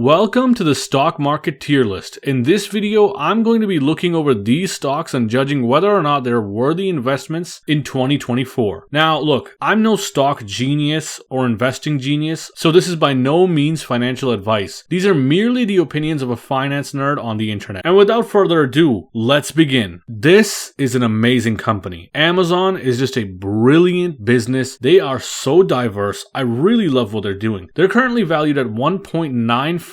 Welcome to the stock market tier list. In this video, I'm going to be looking over these stocks and judging whether or not they're worthy investments in 2024. Now, look, I'm no stock genius or investing genius, so this is by no means financial advice. These are merely the opinions of a finance nerd on the internet. And without further ado, let's begin. This is an amazing company. Amazon is just a brilliant business. They are so diverse. I really love what they're doing. They're currently valued at $1.956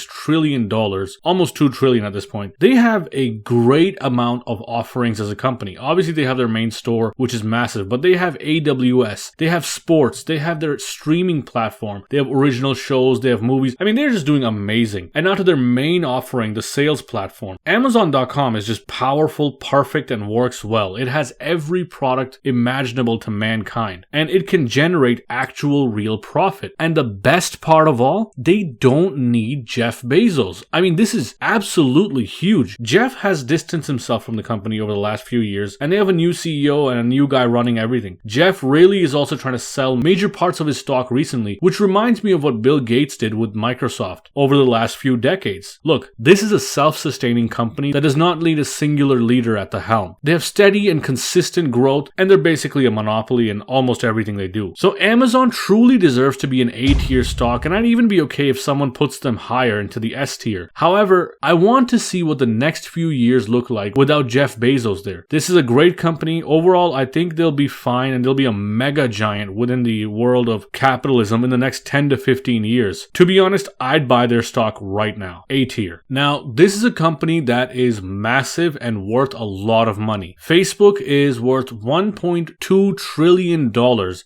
trillion, almost $2 trillion at this point. They have a great amount of offerings as a company. Obviously, they have their main store, which is massive, but they have AWS, they have sports, they have their streaming platform, they have original shows, they have movies. I mean, they're just doing amazing. And now to their main offering, the sales platform. Amazon.com is just powerful, perfect, and works well. It has every product imaginable to mankind, and it can generate actual real profit. And the best part of all, they don't need Jeff Bezos. I mean, this is absolutely huge. Jeff has distanced himself from the company over the last few years, and they have a new CEO and a new guy running everything. Jeff really is also trying to sell major parts of his stock recently, which reminds me of what Bill Gates did with Microsoft over the last few decades. Look, this is a self-sustaining company that does not need a singular leader at the helm. They have steady and consistent growth, and they're basically a monopoly in almost everything they do. So Amazon truly deserves to be an A-tier stock, and I'd even be okay if someone puts them higher into the S tier. However, I want to see what the next few years look like without Jeff Bezos there. This is a great company. Overall, I think they'll be fine and they'll be a mega giant within the world of capitalism in the next 10 to 15 years. To be honest, I'd buy their stock right now. A tier. Now, this is a company that is massive and worth a lot of money. Facebook is worth $1.2 trillion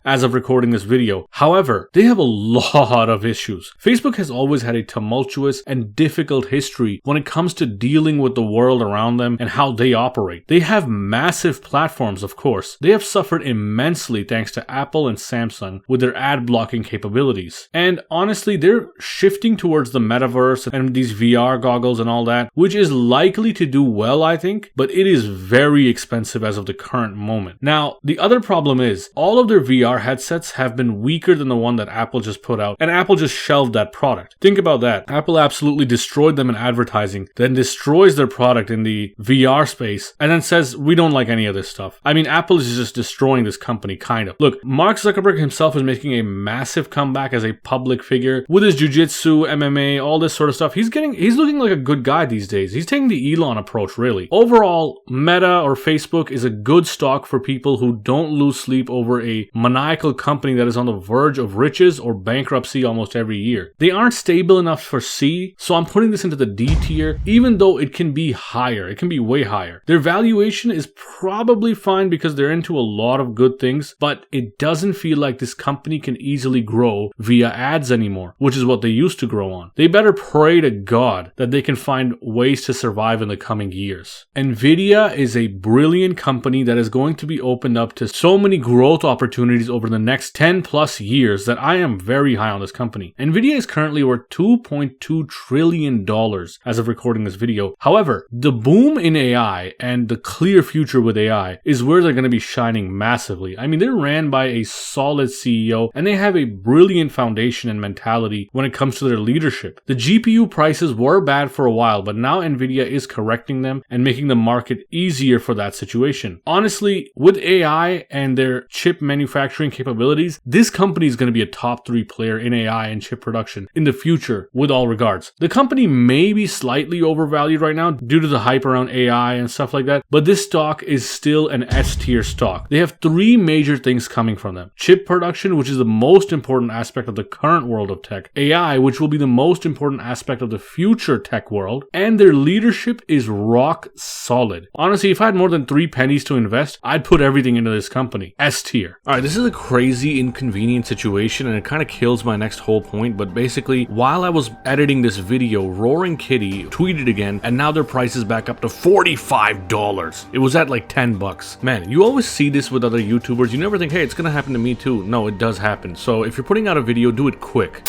as of recording this video. However, they have a lot of issues. Facebook has always had a tumultuous and difficult history when it comes to dealing with the world around them and how they operate. They have massive platforms, of course. They have suffered immensely thanks to Apple and Samsung with their ad blocking capabilities. And honestly, they're shifting towards the metaverse and these VR goggles and all that, which is likely to do well, I think, but it is very expensive as of the current moment. Now, the other problem is all of their VR headsets have been weaker than the one that Apple just put out, and Apple just shelved that product. Think about that. Apple absolutely destroyed them in advertising, then destroys their product in the VR space, and then says, we don't like any of this stuff. I mean, Apple is just destroying this company, kind of. Look, Mark Zuckerberg himself is making a massive comeback as a public figure with his jiu-jitsu, MMA, all this sort of stuff. He's looking like a good guy these days. He's taking the Elon approach, really. Overall, Meta or Facebook is a good stock for people who don't lose sleep over a maniacal company that is on the verge of riches or bankruptcy almost every year. They aren't stable enough for C, so I'm putting this into the D tier, even though it can be higher. It can be way higher. Their valuation is probably fine because they're into a lot of good things, but it doesn't feel like this company can easily grow via ads anymore, which is what they used to grow on. They better pray to God that they can find ways to survive in the coming years. Nvidia is a brilliant company that is going to be opened up to so many growth opportunities over the next 10 plus years that I am very high on this company. Nvidia is currently worth $2.2 trillion as of recording this video. However, the boom in AI and the clear future with AI is where they're going to be shining massively. I mean, they're ran by a solid CEO and they have a brilliant foundation and mentality when it comes to their leadership. The GPU prices were bad for a while, but now Nvidia is correcting them and making the market easier for that situation. Honestly, with AI and their chip manufacturing capabilities, this company is going to be a top 3 player in AI and chip production in the future with all regards. The company may be slightly overvalued right now due to the hype around AI and stuff like that, but this stock is still an S tier stock. They have 3 major things coming from them. Chip production, which is the most important aspect of the current world of tech. AI, which will be the most important aspect of the future tech world. And their leadership is rock solid. Honestly, if I had more than 3 pennies to invest, I'd put everything into this company. S tier. Alright, this is a crazy inconvenient situation and it kind of kills my next whole point, but basically, while I was editing this video, Roaring Kitty tweeted again, and now their price is back up to $45. It was at like $10. Man, you always see this with other YouTubers. You never think, hey, it's gonna happen to me too. No, it does happen. So if you're putting out a video, do it quick.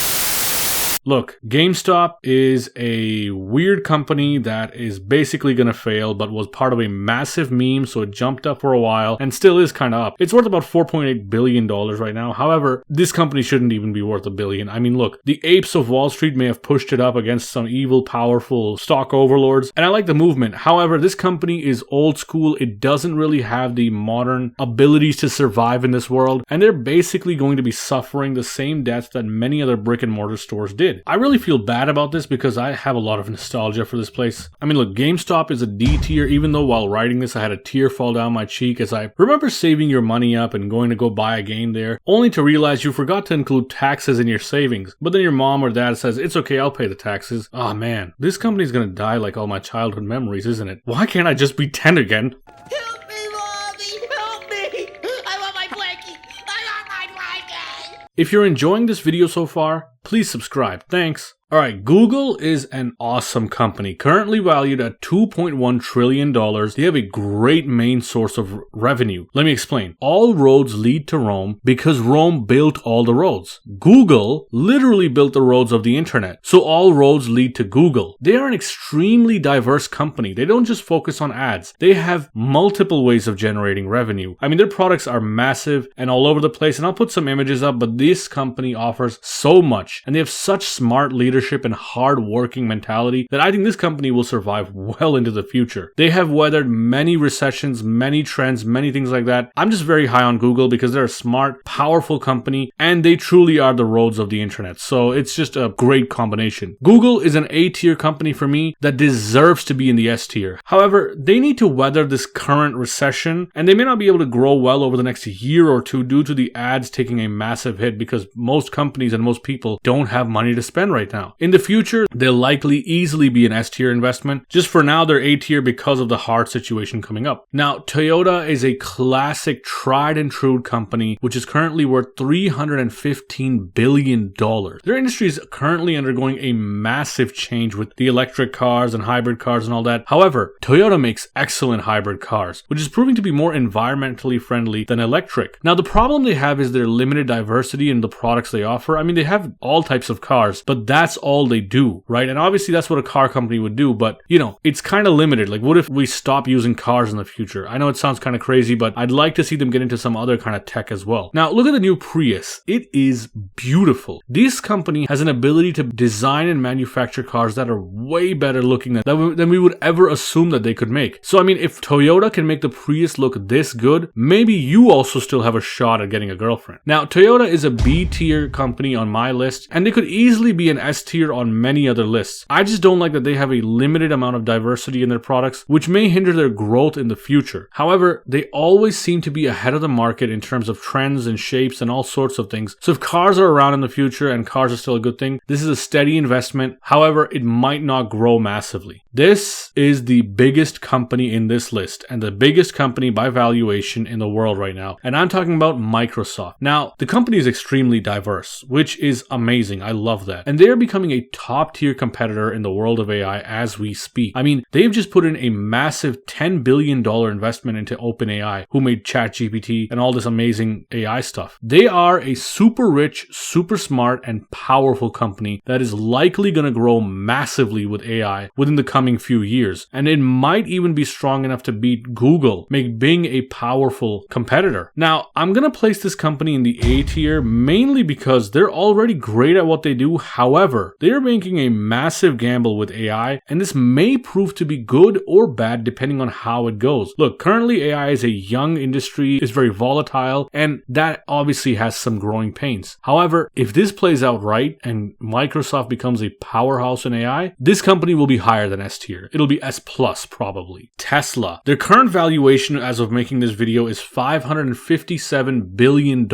Look, GameStop is a weird company that is basically going to fail, but was part of a massive meme, so it jumped up for a while and still is kind of up. It's worth about $4.8 billion right now. However, this company shouldn't even be worth $1 billion. I mean, look, the apes of Wall Street may have pushed it up against some evil, powerful stock overlords, and I like the movement. However, this company is old school. It doesn't really have the modern abilities to survive in this world, and they're basically going to be suffering the same deaths that many other brick and mortar stores did. I really feel bad about this because I have a lot of nostalgia for this place. I mean, look, GameStop is a D tier, even though while writing this I had a tear fall down my cheek as I remember saving your money up and going to go buy a game there, only to realize you forgot to include taxes in your savings. But then your mom or dad says, it's okay, I'll pay the taxes. Ah, man, this company's gonna die like all my childhood memories, isn't it? Why can't I just be 10 again? Help me, Mommy! Help me! I want my blankie! I want my blankie! If you're enjoying this video so far, please subscribe. Thanks. Alright, Google is an awesome company, currently valued at $2.1 trillion. They have a great main source of revenue. Let me explain. All roads lead to Rome because Rome built all the roads. Google literally built the roads of the internet, so all roads lead to Google. They are an extremely diverse company. They don't just focus on ads. They have multiple ways of generating revenue. I mean, their products are massive and all over the place, and I'll put some images up, but this company offers so much, and they have such smart leadership and hard-working mentality that I think this company will survive well into the future. They have weathered many recessions, many trends, many things like that. I'm just very high on Google because they're a smart, powerful company, and they truly are the roads of the internet. So it's just a great combination. Google is an A-tier company for me that deserves to be in the S-tier. However, they need to weather this current recession, and they may not be able to grow well over the next year or two due to the ads taking a massive hit because most companies and most people don't have money to spend right now. In the future, they'll likely easily be an S-tier investment. Just for now, they're A-tier because of the hard situation coming up. Now, Toyota is a classic, tried and true company, which is currently worth $315 billion. Their industry is currently undergoing a massive change with the electric cars and hybrid cars and all that. However, Toyota makes excellent hybrid cars, which is proving to be more environmentally friendly than electric. Now, the problem they have is their limited diversity in the products they offer. I mean, they have all types of cars, but that's all they do, right? And obviously that's what a car company would do, but you know, it's kind of limited. Like, what if we stop using cars in the future? I know it sounds kind of crazy, but I'd like to see them get into some other kind of tech as well. Now, look at the new Prius. It is beautiful. This company has an ability to design and manufacture cars that are way better looking than we would ever assume that they could make. So, I mean, if Toyota can make the Prius look this good, maybe you also still have a shot at getting a girlfriend. Now, Toyota is a B-tier company on my list, and they could easily be an S-tier on many other lists. I just don't like that they have a limited amount of diversity in their products, which may hinder their growth in the future. However, they always seem to be ahead of the market in terms of trends and shapes and all sorts of things. So if cars are around in the future and cars are still a good thing, this is a steady investment. However, it might not grow massively. This is the biggest company in this list and the biggest company by valuation in the world right now. And I'm talking about Microsoft. Now, the company is extremely diverse, which is amazing. I love that. And they're becoming a top tier competitor in the world of AI as we speak. I mean, they've just put in a massive $10 billion investment into OpenAI, who made ChatGPT and all this amazing AI stuff. They are a super rich, super smart, and powerful company that is likely going to grow massively with AI within the coming few years. And it might even be strong enough to beat Google, make Bing a powerful competitor. Now, I'm going to place this company in the A tier mainly because they're already great at what they do. However, they're making a massive gamble with AI, and this may prove to be good or bad depending on how it goes. Look, currently AI is a young industry, is very volatile, and that obviously has some growing pains. However, if this plays out right and Microsoft becomes a powerhouse in AI, this company will be higher than S tier. It'll be S plus probably. Tesla. Their current valuation as of making this video is $557 billion.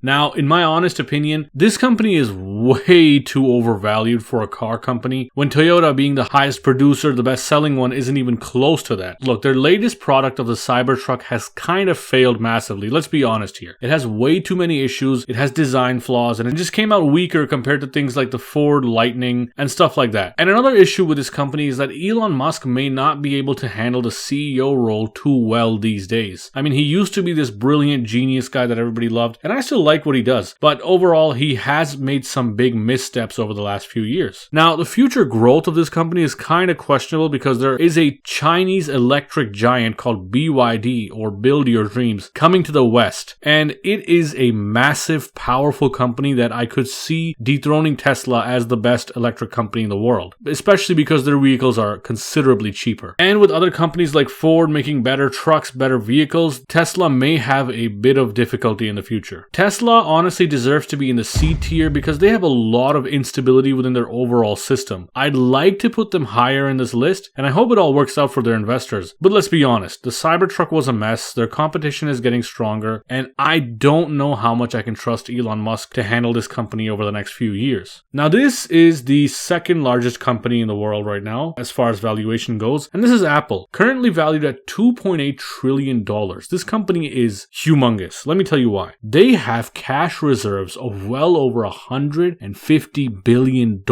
Now, in my honest opinion, this company is way too overvalued for a car company, when Toyota, being the highest producer, the best selling one, isn't even close to that. Look, their latest product of the Cybertruck has kind of failed massively. Let's be honest here. It has way too many issues, it has design flaws, and it just came out weaker compared to things like the Ford Lightning and stuff like that. And another issue with this company is that that Elon Musk may not be able to handle the CEO role too well these days. I mean, he used to be this brilliant genius guy that everybody loved, and I still like what he does, but overall, he has made some big missteps over the last few years. Now, the future growth of this company is kind of questionable because there is a Chinese electric giant called BYD, or Build Your Dreams, coming to the West, and it is a massive, powerful company that I could see dethroning Tesla as the best electric company in the world, especially because their vehicles are considerably cheaper. And with other companies like Ford making better trucks, better vehicles, Tesla may have a bit of difficulty in the future. Tesla honestly deserves to be in the C tier because they have a lot of instability within their overall system. I'd like to put them higher in this list, and I hope it all works out for their investors. But let's be honest, the Cybertruck was a mess, their competition is getting stronger, and I don't know how much I can trust Elon Musk to handle this company over the next few years. Now, this is the second largest company in the world right now, as far as valuation goes, and this is Apple, currently valued at $2.8 trillion. This company is humongous. Let me tell you why. They have cash reserves of well over $150 billion.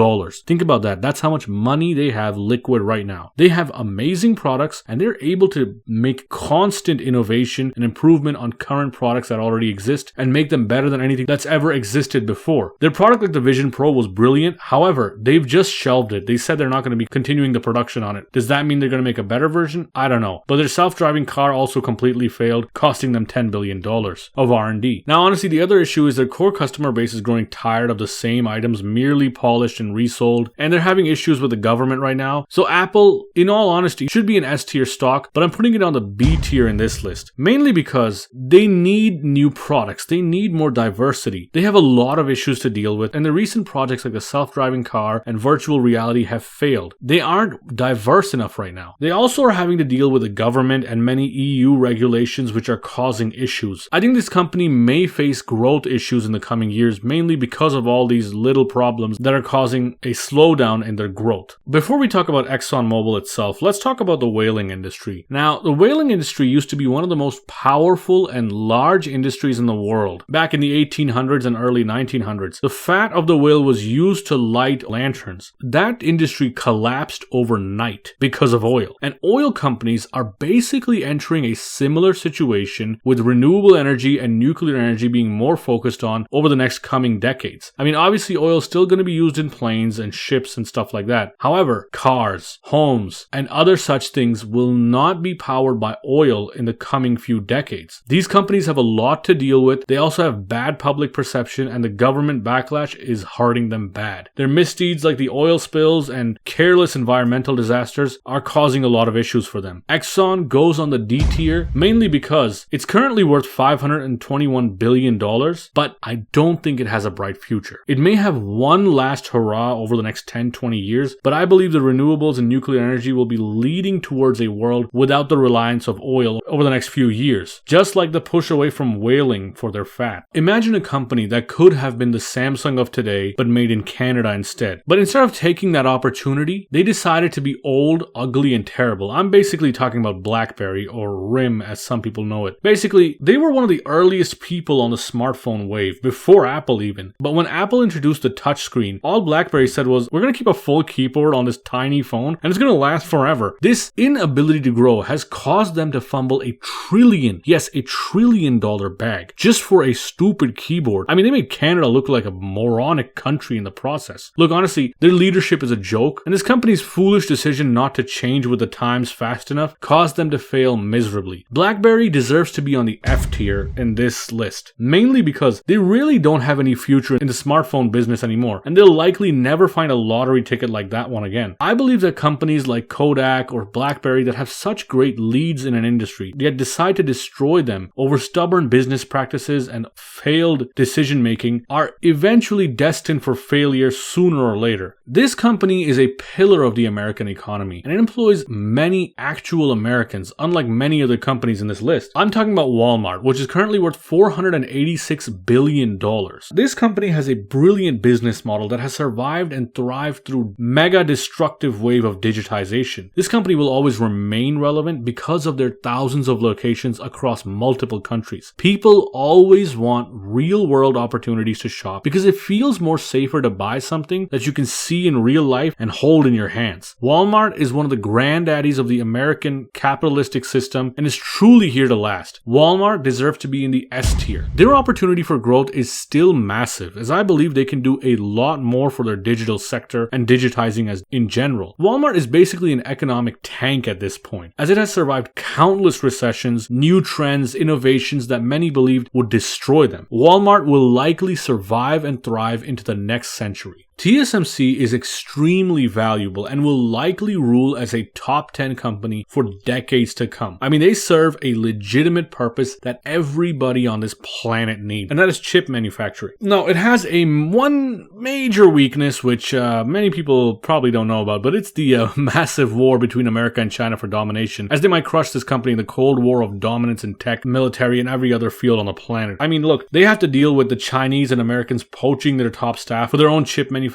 Think about that. That's how much money they have liquid right now. They have amazing products, and they're able to make constant innovation and improvement on current products that already exist and make them better than anything that's ever existed before. Their product like the Vision Pro was brilliant. However, they've just shelved it. They said they're not going to be continuing the production on it. Does that mean they're going to make a better version? I don't know. But their self-driving car also completely failed, costing them $10 billion of R&D. Now, honestly, the other issue is their core customer base is growing tired of the same items merely polished and resold, and they're having issues with the government right now. So Apple, in all honesty, should be an S tier stock, but I'm putting it on the B tier in this list, mainly because they need new products. They need more diversity. They have a lot of issues to deal with, and the recent projects like the self-driving car and virtual reality have failed. They aren't diverse enough right now. They also are having to deal with the government and many EU regulations which are causing issues. I think this company may face growth issues in the coming years, mainly because of all these little problems that are causing a slowdown in their growth. Before we talk about ExxonMobil itself, let's talk about the whaling industry. Now, the whaling industry used to be one of the most powerful and large industries in the world. Back in the 1800s and early 1900s, the fat of the whale was used to light lanterns. That industry collapsed overnight because of oil. And oil companies are basically entering a similar situation with renewable energy and nuclear energy being more focused on over the next coming decades. I mean, obviously oil is still going to be used in planes and ships and stuff like that. However, cars, homes, and other such things will not be powered by oil in the coming few decades. These companies have a lot to deal with. They also have bad public perception, and the government backlash is hurting them bad. Their misdeeds like the oil spills and careless environmental disasters are causing a lot of issues for them. Exxon goes on the D tier mainly because it's currently worth $521 billion, but I don't think it has a bright future. It may have one last hurrah over the next 10-20 years, but I believe the renewables and nuclear energy will be leading towards a world without the reliance of oil over the next few years, just like the push away from whaling for their fat. Imagine a company that could have been the Samsung of today, but made in Canada instead. But instead of taking that opportunity, they decided to be old, ugly, and terrible. I'm basically talking about BlackBerry, or RIM as some people know it. Basically, they were one of the earliest people on the smartphone wave, before Apple even. But when Apple introduced the touchscreen, all BlackBerry said was, we're going to keep a full keyboard on this tiny phone, and it's going to last forever. This inability to grow has caused them to fumble $1 trillion, yes, $1 trillion bag, just for a stupid keyboard. I mean, they made Canada look like a moronic country in the process. Look, honestly, their leadership is a joke, and this company's foolish decision not to change with the times fast enough caused them to fail miserably. BlackBerry deserves to be on the F tier in this list, mainly because they really don't have any future in the smartphone business anymore, and they'll likely never find a lottery ticket like that one again. I believe that companies like Kodak or BlackBerry that have such great leads in an industry, yet decide to destroy them over stubborn business practices and failed decision making, are eventually destined for failure sooner or later. This company is a pillar of the American economy, and it employs many actual Americans, unlike many other companies in this list. I'm talking about Walmart, which is currently worth $486 billion. This company has a brilliant business model that has survived and thrived through mega destructive wave of digitization. This company will always remain relevant because of their thousands of locations across multiple countries. People always want real world opportunities to shop because it feels more safer to buy something that you can see in real life and hold in your hands. sense. Walmart is one of the granddaddies of the American capitalistic system and is truly here to last. Walmart deserves to be in the S tier. Their opportunity for growth is still massive, as I believe they can do a lot more for their digital sector and digitizing as in general. Walmart is basically an economic tank at this point, as it has survived countless recessions, new trends, innovations that many believed would destroy them. Walmart will likely survive and thrive into the next century. TSMC is extremely valuable and will likely rule as a top 10 company for decades to come. I mean, they serve a legitimate purpose that everybody on this planet needs, and that is chip manufacturing. Now, it has one major weakness, which many people probably don't know about, but it's the massive war between America and China for domination, as they might crush this company in the Cold War of dominance in tech, military, and every other field on the planet. I mean, look, they have to deal with the Chinese and Americans poaching their top staff for their own chip manufacturers,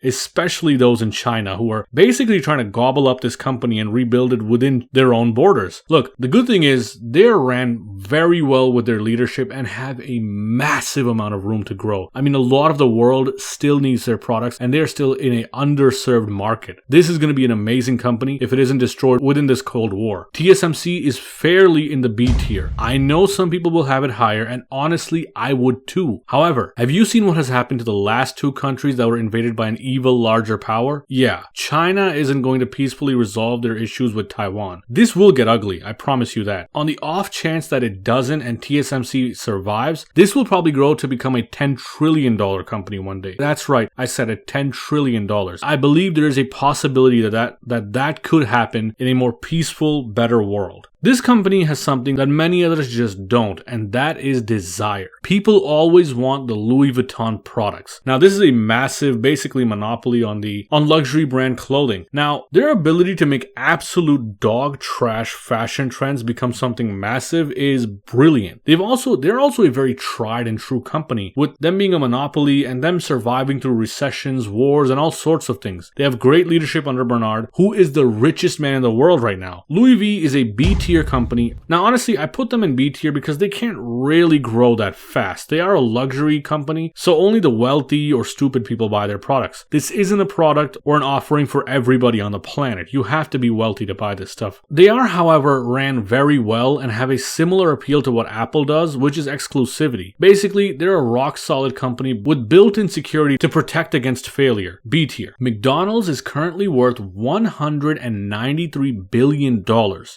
especially those in China, who are basically trying to gobble up this company and rebuild it within their own borders. Look, the good thing is they're ran very well with their leadership and have a massive amount of room to grow. I mean, a lot of the world still needs their products and they're still in an underserved market. This is going to be an amazing company if it isn't destroyed within this Cold War. TSMC is fairly in the B tier. I know some people will have it higher, and honestly, I would too. However, have you seen what has happened to the last two countries that were invaded by an evil larger power? Yeah, China isn't going to peacefully resolve their issues with Taiwan. This will get ugly, I promise you that. On the off chance that it doesn't and TSMC survives, this will probably grow to become a $10 trillion company one day. That's right, I said it, $10 trillion. I believe there is a possibility that could happen in a more peaceful, better world. This company has something that many others just don't, and that is desire. People always want the Louis Vuitton products. Now, this is a massive, basically monopoly on luxury brand clothing. Now, their ability to make absolute dog trash fashion trends become something massive is brilliant. They're also a very tried and true company, with them being a monopoly and them surviving through recessions, wars, and all sorts of things. They have great leadership under Bernard, who is the richest man in the world right now. Louis V is a B tier company. Now, honestly, I put them in B tier because they can't really grow that fast. They are a luxury company, so only the wealthy or stupid people buy their products. This isn't a product or an offering for everybody on the planet. You have to be wealthy to buy this stuff. They are, however, ran very well and have a similar appeal to what Apple does, which is exclusivity. Basically, they're a rock-solid company with built-in security to protect against failure. B tier. McDonald's is currently worth $193 billion.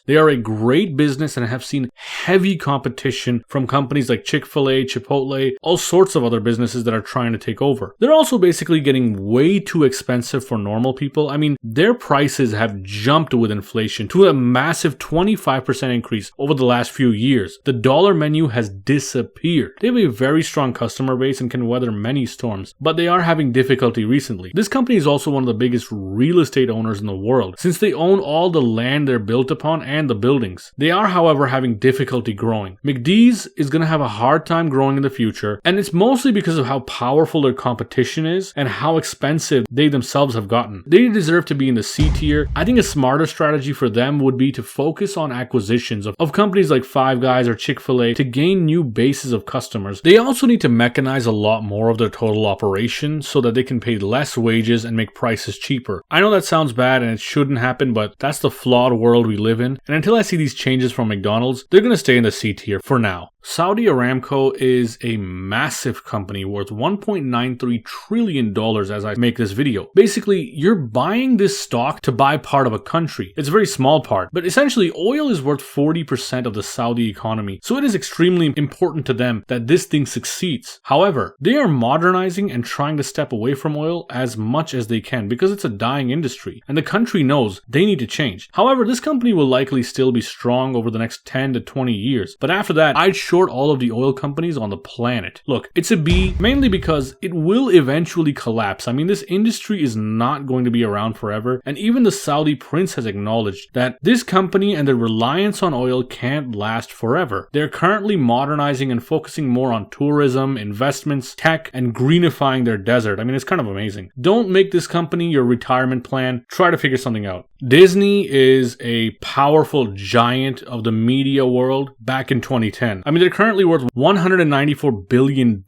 They are a great business and have seen heavy competition from companies like Chick-fil-A, Chipotle, all sorts of other businesses that are trying to take over. They're also basically getting way too expensive for normal people. I mean, their prices have jumped with inflation to a massive 25% increase over the last few years. The dollar menu has disappeared. They have a very strong customer base and can weather many storms, but they are having difficulty recently. This company is also one of the biggest real estate owners in the world, since they own all the land they're built upon and the buildings. They are, however, having difficulty growing. McD's is going to have a hard time growing in the future, and it's mostly because of how powerful their competition is and how expensive they themselves have gotten. They deserve to be in the C tier. I think a smarter strategy for them would be to focus on acquisitions of companies like Five Guys or Chick-fil-A to gain new bases of customers. They also need to mechanize a lot more of their total operation so that they can pay less wages and make prices cheaper. I know that sounds bad and it shouldn't happen, but that's the flawed world we live in, and until I see these changes from McDonald's, they're going to stay in the C tier for now. Saudi Aramco is a massive company worth $1.93 trillion as I make this video. Basically, you're buying this stock to buy part of a country. It's a very small part, but essentially oil is worth 40% of the Saudi economy, so it is extremely important to them that this thing succeeds. However, they are modernizing and trying to step away from oil as much as they can because it's a dying industry, and the country knows they need to change. However, this company will likely still be strong over the next 10 to 20 years, but after that, I'd short all of the oil companies on the planet. Look, it's a B mainly because it will eventually collapse. I mean, this industry is not going to be around forever, and even the Saudi prince has acknowledged that this company and their reliance on oil can't last forever. They're currently modernizing and focusing more on tourism, investments, tech, and greenifying their desert. I mean, it's kind of amazing. Don't make this company your retirement plan. Try to figure something out. Disney is a powerful giant of the media world back in 2010. I mean, they're currently worth $194 billion,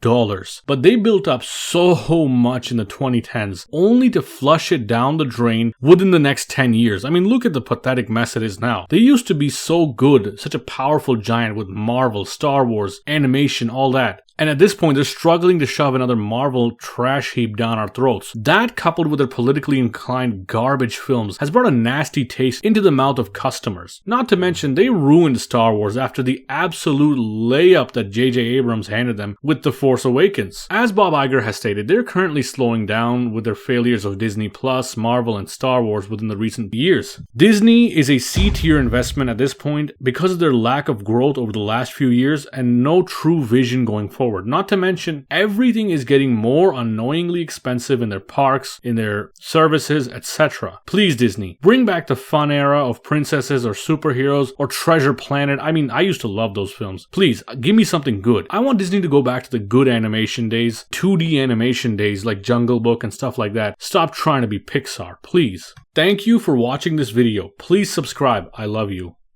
but they built up so much in the 2010s only to flush it down the drain within the next 10 years. I mean, look at the pathetic mess it is now. They used to be so good, such a powerful giant with Marvel, Star Wars, animation, all that. And at this point, they're struggling to shove another Marvel trash heap down our throats. That, coupled with their politically inclined garbage films, has brought a nasty taste into the mouth of customers. Not to mention, they ruined Star Wars after the absolute layup that J.J. Abrams handed them with The Force Awakens. As Bob Iger has stated, they're currently slowing down with their failures of Disney Plus, Marvel, and Star Wars within the recent years. Disney is a C-tier investment at this point because of their lack of growth over the last few years and no true vision going forward. Not to mention, everything is getting more annoyingly expensive in their parks, in their services, etc. Please, Disney, bring back the fun era of princesses or superheroes or Treasure Planet. I mean, I used to love those films. Please, give me something good. I want Disney to go back to the good animation days, 2D animation days like Jungle Book and stuff like that. Stop trying to be Pixar, please. Thank you for watching this video. Please subscribe. I love you.